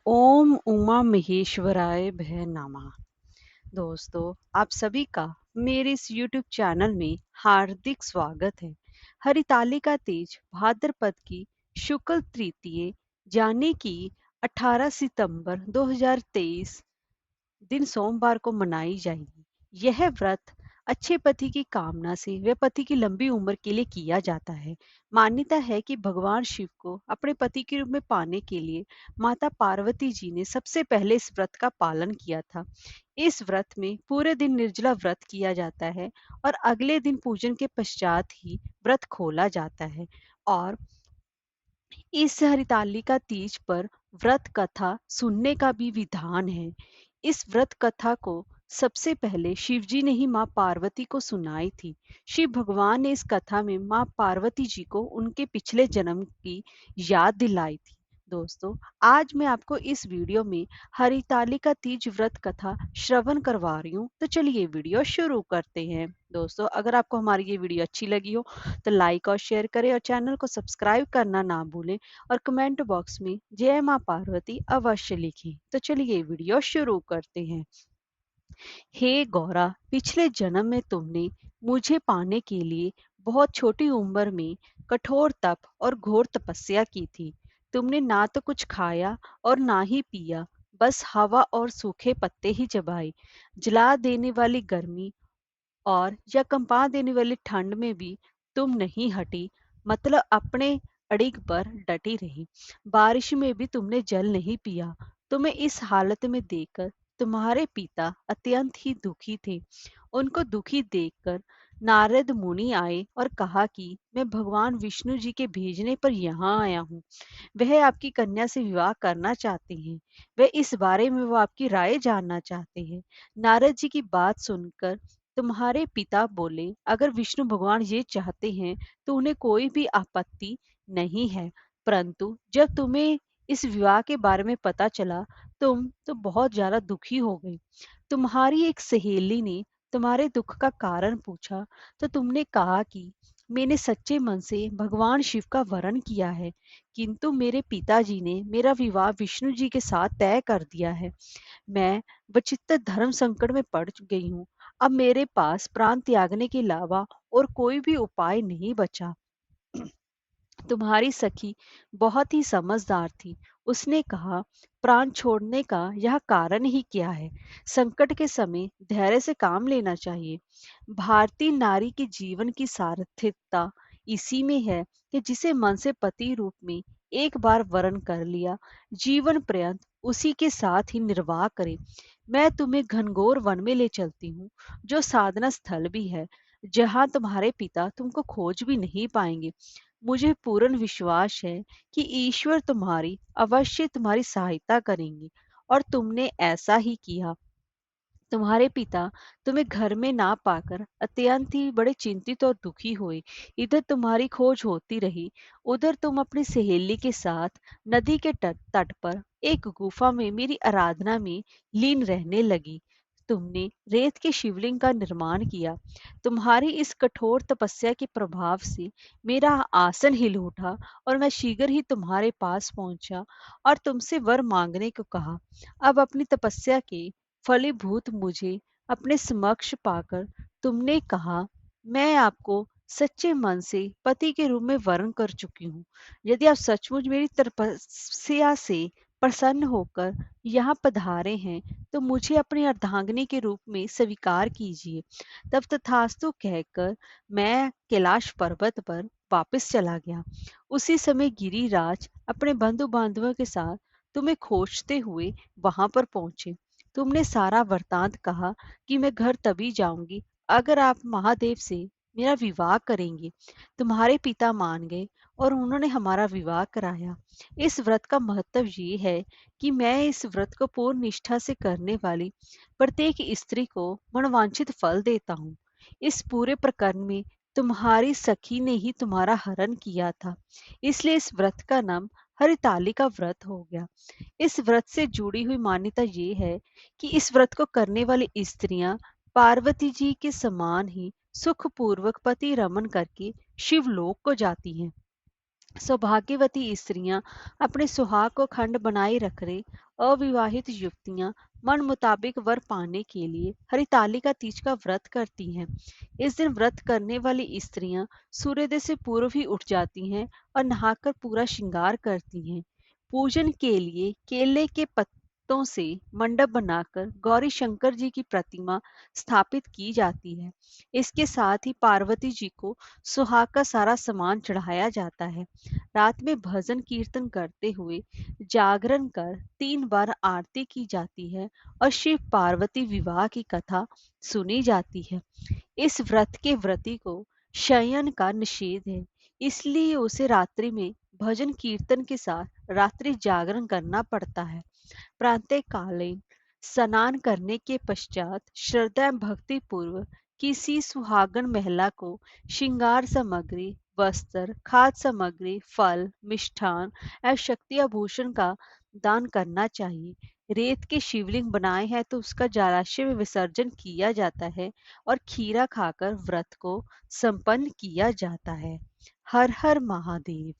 ओम उमा महेश्वराय भय नमः। दोस्तों, आप सभी का मेरे इस YouTube चैनल में हार्दिक स्वागत है। हरितालिका तीज भाद्रपद की शुक्ल तृतीय यानी कि 18 सितंबर 2023 दिन सोमवार को मनाई जाएगी। यह व्रत अच्छे पति की कामना से व पति की लंबी उम्र के लिए किया जाता है। मान्यता है कि भगवान शिव को अपने पति के रूप में पाने के लिए माता पार्वती जी ने सबसे पहले इस व्रत का पालन किया था। इस व्रत में पूरे दिन निर्जला व्रत किया जाता है और अगले दिन पूजन के पश्चात ही व्रत खोला जाता है। और इस हरितालिका तीज पर व्रत कथा सुनने का भी विधान है। इस व्रत कथा को सबसे पहले शिवजी ने ही माँ पार्वती को सुनाई थी। शिव भगवान ने इस कथा में माँ पार्वती जी को उनके पिछले जन्म की याद दिलाई थी। दोस्तों, आज मैं आपको इस वीडियो में हरितालिका तीज व्रत कथा श्रवण करवा रही हूँ। तो चलिए वीडियो शुरू करते हैं। दोस्तों, अगर आपको हमारी ये वीडियो अच्छी लगी हो तो लाइक और शेयर करें और चैनल को सब्सक्राइब करना ना भूलें और कमेंट बॉक्स में जय मां पार्वती अवश्य लिखें। तो चलिए वीडियो शुरू करते हैं। हे गौरा, पिछले जन्म में तुमने मुझे पाने के लिए बहुत छोटी उम्र में कठोर तप और घोर तपस्या की थी। तुमने ना तो कुछ खाया और ना ही पिया, बस हवा और सूखे पत्ते ही चबाए। जला देने वाली गर्मी और या कंपा देने वाली ठंड में भी तुम नहीं हटी, मतलब अपने अड़िग पर डटी रही। बारिश में भी तुमने जल नहीं पिया। तुम्हें इस हालत में देखकर तुम्हारे पिता अत्यंत ही दुखी थे। उनको दुखी देखकर नारद मुनि आए और कहा कि मैं भगवान विष्णु जी के भेजने पर यहाँ आया हूँ। वह आपकी कन्या से विवाह करना चाहते हैं। वह इस बारे में वो आपकी राय जानना चाहते हैं। नारद जी की बात सुनकर तुम्हारे पिता बोले, अगर विष्णु भगवान ये चाहते हैं तो उन्हें कोई भी आपत्ति नहीं है। परंतु जब तुम्हें इस विवाह के बारे में पता चला, तुम तो बहुत ज्यादा दुखी हो गई। तुम्हारी एक सहेली ने तुम्हारे दुख का कारण पूछा तो तुमने कहा कि मैंने सच्चे मन से भगवान शिव का वरण किया है, किंतु मेरे पिताजी ने मेरा विवाह विष्णु जी के साथ तय कर दिया है। मैं वचित्त धर्म संकट में पड़ गई हूँ। अब मेरे पास प्राण त्यागने के अलावा और कोई भी उपाय नहीं बचा। तुम्हारी सखी बहुत ही समझदार थी। उसने कहा, प्राण छोड़ने का यह कारण ही क्या है। संकट के समय धैर्य से काम लेना चाहिए। भारतीय नारी के जीवन की सार्थकता इसी में है कि जिसे मन से पति रूप में एक बार वरण कर लिया, जीवन पर्यंत उसी के साथ ही निर्वाह करे। मैं तुम्हें घनघोर वन में ले चलती हूँ, जो साधना स्थल भी है, जहाँ तुम्हारे पिता तुमको खोज भी नहीं पाएंगे। मुझे पूर्ण विश्वास है कि ईश्वर अवश्य तुम्हारी सहायता करेंगे। और तुमने ऐसा ही किया। तुम्हारे पिता तुम्हें घर में ना पाकर अत्यंत ही बड़े चिंतित और दुखी हुए। इधर तुम्हारी खोज होती रही, उधर तुम अपनी सहेली के साथ नदी के तट तट पर एक गुफा में मेरी आराधना में लीन रहने लगी। तुमने रेत के शिवलिंग का निर्माण किया। तुम्हारी इस कठोर तपस्या के प्रभाव से मेरा आसन हिल उठा और मैं शीघ्र ही तुम्हारे पास पहुंचा और तुमसे वर मांगने को कहा। अब अपनी तपस्या के फलीभूत मुझे अपने समक्ष पाकर तुमने कहा, मैं आपको सच्चे मन से पति के रूप में वर्ण कर चुकी हूँ। यदि आप सचमुच मेरी तपस्या से प्रसन्न होकर यहाँ पधारे हैं तो मुझे अपनी अर्धांगिनी के रूप में स्वीकार कीजिए। तब तथास्तु कहकर मैं कैलाश पर्वत पर वापस चला गया। उसी समय गिरिराज अपने बंधु बांधवों के साथ तुम्हें खोजते हुए वहां पर पहुंचे। तुमने सारा वृतांत कहा कि मैं घर तभी जाऊंगी अगर आप महादेव से मेरा विवाह करेंगे। तुम्हारे पिता मान गए और उन्होंने हमारा विवाह कराया। इस व्रत का महत्व ये है कि मैं इस व्रत को पूर्ण निष्ठा से करने वाली प्रत्येक स्त्री को मनवांछित फल देता हूँ। इस पूरे प्रकरण में तुम्हारी सखी ने ही तुम्हारा हरण किया था, इसलिए इस व्रत का नाम हरितालिका व्रत हो गया। इस व्रत से जुड़ी हुई मान्यता ये है कि इस व्रत को करने वाली स्त्रियां पार्वती जी के समान ही सुखपूर्वक पति रमन करके शिवलोक को जाती हैं। सौभाग्यवती स्त्रियां अपने सुहाग को अखंड बनाए रख रही, अविवाहित युवतियां मन मुताबिक वर पाने के लिए हरितालिका तीज का व्रत करती हैं। इस दिन व्रत करने वाली स्त्रियां सूर्योदय से पूर्व ही उठ जाती हैं और नहाकर पूरा श्रृंगार करती हैं। पूजन के लिए केले के पत्तों से मंडप बनाकर गौरी शंकर जी की प्रतिमा स्थापित की जाती है। इसके साथ ही पार्वती जी को सुहाग का सारा सामान चढ़ाया जाता है। रात में भजन कीर्तन करते हुए जागरण कर 3 बार आरती की जाती है और शिव पार्वती विवाह की कथा सुनी जाती है। इस व्रत के व्रती को शयन का निषेध है, इसलिए उसे रात्रि में भजन कीर्तन के साथ रात्रि जागरण करना पड़ता है। प्रातःकालीन स्नान करने के पश्चात श्रद्धा एवं भक्ति पूर्वक किसी सुहागन महिला को श्रृंगार सामग्री, वस्त्र, खाद्य सामग्री, फल, मिष्ठान एवं शक्ति आभूषण का दान करना चाहिए। रेत के शिवलिंग बनाए हैं तो उसका जलाशय में विसर्जन किया जाता है और खीरा खाकर व्रत को संपन्न किया जाता है। हर हर महादेव।